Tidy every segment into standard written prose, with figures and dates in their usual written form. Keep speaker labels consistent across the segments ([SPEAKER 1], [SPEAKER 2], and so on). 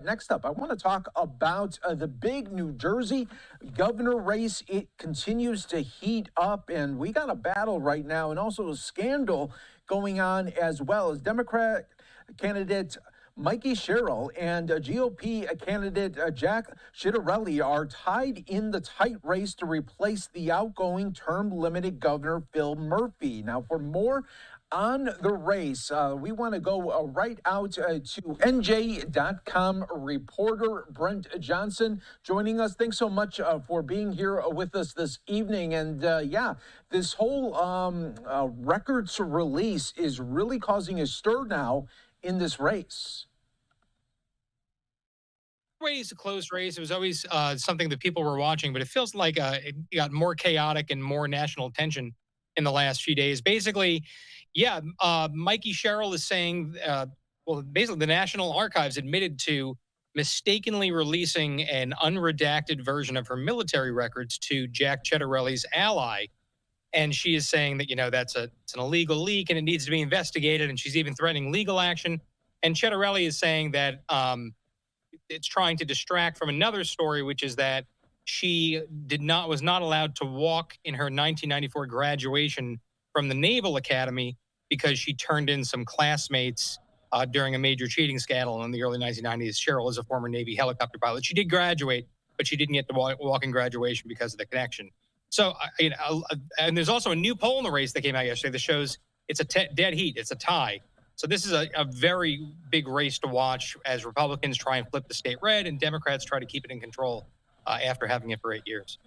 [SPEAKER 1] Next up, I want to talk about the big New Jersey governor race. It continues to heat up, and we got a battle right now, and also a scandal going on as well. As Democrat candidate Mikie Sherrill and GOP candidate Jack Ciattarelli are tied in the tight race to replace the outgoing term-limited governor Phil Murphy. Now, for more on the race, we want to go right out to NJ.com reporter Brent Johnson joining us. Thanks so much for being here with us this evening. And yeah, this whole records release is really causing a stir now in this race.
[SPEAKER 2] Race, a close race. It was always something that people were watching, but it feels like it got more chaotic and more national attention in the last few days. Basically, yeah, Mikie Sherrill is saying, well, basically the National Archives admitted to mistakenly releasing an unredacted version of her military records to Jack Ciattarelli's ally. And she is saying that, it's an illegal leak and it needs to be investigated. And she's even threatening legal action. And Ciattarelli is saying that it's trying to distract from another story, which is that she was not allowed to walk in her 1994 graduation from the Naval Academy because she turned in some classmates during a major cheating scandal in the early 1990s. Sherrill is a former Navy helicopter pilot. She did graduate, but she didn't get to walk in graduation because of the connection. So, and there's also a new poll in the race that came out yesterday that shows it's a dead heat. It's a tie. So this is a very big race to watch as Republicans try and flip the state red and Democrats try to keep it in control after having it for 8 years.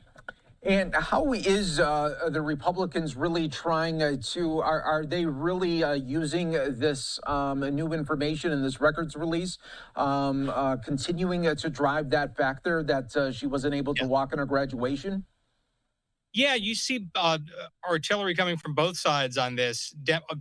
[SPEAKER 1] And how is the Republicans really trying are they really using this new information in this records release, continuing to drive that factor that she wasn't able to walk in her graduation?
[SPEAKER 2] Yeah, you see artillery coming from both sides on this.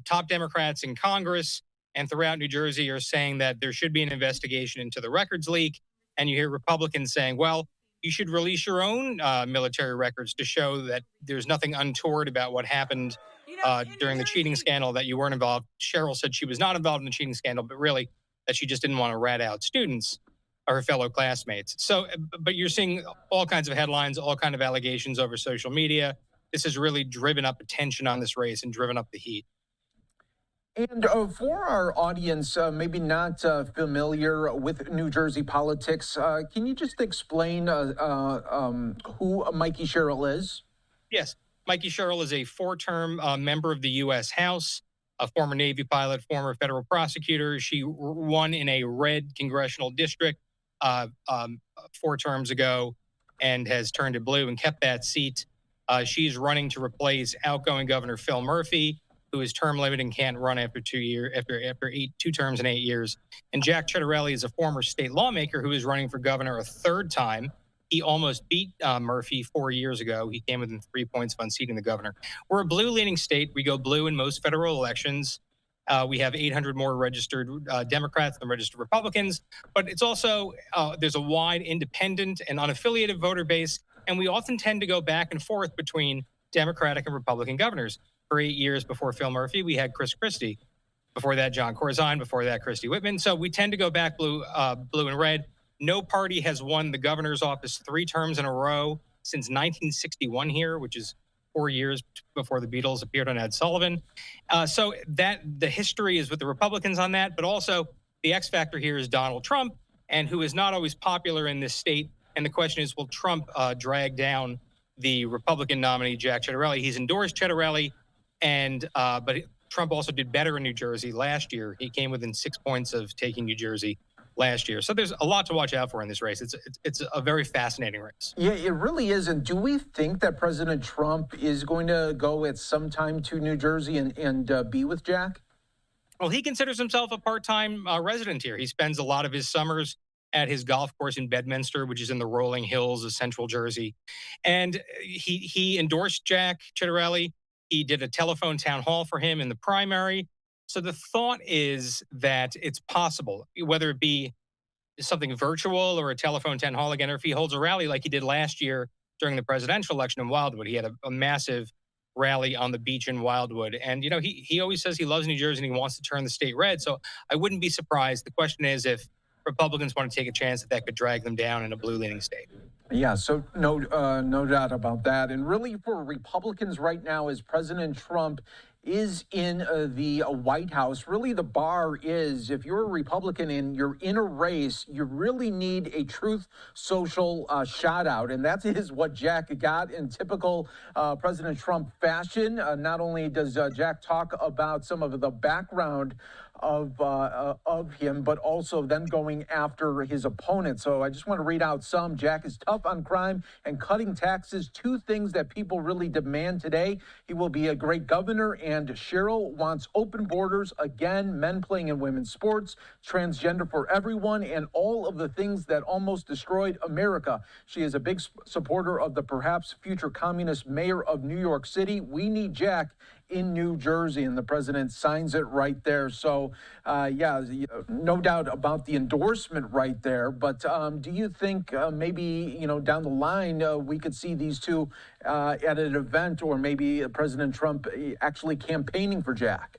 [SPEAKER 2] Top Democrats in Congress and throughout New Jersey are saying that there should be an investigation into the records leak. And you hear Republicans saying, well, you should release your own military records to show that there's nothing untoward about what happened during the cheating scandal, that you weren't involved. Sherrill said she was not involved in the cheating scandal, but really that she just didn't want to rat out students or her fellow classmates. So, but you're seeing all kinds of headlines, all kinds of allegations over social media. This has really driven up attention on this race and driven up the heat.
[SPEAKER 1] And for our audience, maybe not familiar with New Jersey politics, can you just explain who Mikie Sherrill is?
[SPEAKER 2] Yes. Mikie Sherrill is a four-term member of the U.S. House, a former Navy pilot, former federal prosecutor. She won in a red congressional district 4 terms ago and has turned it blue and kept that seat. She's running to replace outgoing Governor Phil Murphy, who is term limited and can't run after 2 years, after 2 terms in 8 years. And Jack Ciattarelli is a former state lawmaker who is running for governor a 3rd time. He almost beat Murphy 4 years ago. He came within 3 points of unseating the governor. We're a blue-leaning state. We go blue in most federal elections. We have 800 more registered Democrats than registered Republicans. But it's also, there's a wide independent and unaffiliated voter base. And we often tend to go back and forth between Democratic and Republican governors. For 8 years before Phil Murphy, we had Chris Christie. Before that, John Corzine. Before that, Christie Whitman. So we tend to go back blue and red. No party has won the governor's office 3 terms in a row since 1961 here, which is 4 years before the Beatles appeared on Ed Sullivan. So that the history is with the Republicans on that, but also the X factor here is Donald Trump, and who is not always popular in this state. And the question is, will Trump drag down the Republican nominee, Jack Ciattarelli? He's endorsed Ciattarelli. And but Trump also did better in New Jersey last year. He came within 6 points of taking New Jersey last year. So there's a lot to watch out for in this race. It's a very fascinating race.
[SPEAKER 1] Yeah, it really is. And do we think that President Trump is going to go at some time to New Jersey and be with Jack?
[SPEAKER 2] Well, he considers himself a part-time resident here. He spends a lot of his summers at his golf course in Bedminster, which is in the rolling hills of central Jersey. And he endorsed Jack Ciattarelli. He did a telephone town hall for him in the primary. So the thought is that it's possible, whether it be something virtual or a telephone town hall again, or if he holds a rally like he did last year during the presidential election in Wildwood. He had a massive rally on the beach in Wildwood. And, he always says he loves New Jersey and he wants to turn the state red. So I wouldn't be surprised. The question is if Republicans want to take a chance that could drag them down in a blue-leaning state.
[SPEAKER 1] Yeah, so no doubt about that. And really, for Republicans right now, as President Trump is in the White House, really the bar is, if you're a Republican and you're in a race, you really need a Truth Social shout out. And that is what Jack got in typical President Trump fashion. Not only does Jack talk about some of the background of him, but also then going after his opponent. So I just want to read out some. Jack is tough on crime and cutting taxes, two things that people really demand today. He will be a great governor. And Sherrill wants open borders again, men playing in women's sports, transgender for everyone, and all of the things that almost destroyed America. She is a big supporter of the perhaps future communist mayor of New York City. We need Jack in New Jersey, and the president signs it right there. So, yeah, no doubt about the endorsement right there. But do you think maybe, down the line, we could see these two at an event, or maybe President Trump actually campaigning for Jack?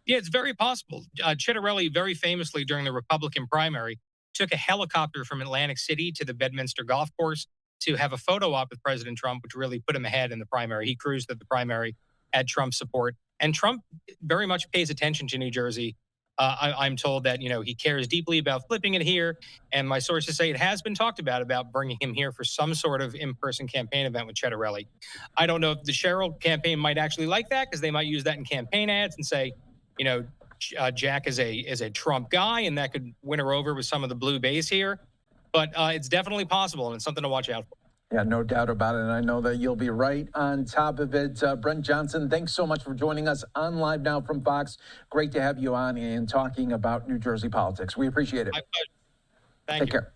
[SPEAKER 2] Yeah, it's very possible. Ciattarelli, very famously during the Republican primary, took a helicopter from Atlantic City to the Bedminster golf course to have a photo op with President Trump, which really put him ahead in the primary. He cruised at the primary, had Trump's support. And Trump very much pays attention to New Jersey. I'm told that, he cares deeply about flipping it here. And my sources say it has been talked about bringing him here for some sort of in-person campaign event with Ciattarelli. I don't know if the Sherrill campaign might actually like that, because they might use that in campaign ads and say, Jack is a Trump guy, and that could win her over with some of the blue base here. But it's definitely possible, and it's something to watch out for.
[SPEAKER 1] Yeah, no doubt about it. And I know that you'll be right on top of it. Brent Johnson, thanks so much for joining us on Live Now from Fox. Great to have you on and talking about New Jersey politics. We appreciate it.
[SPEAKER 2] My pleasure. Thank
[SPEAKER 1] you. Take care.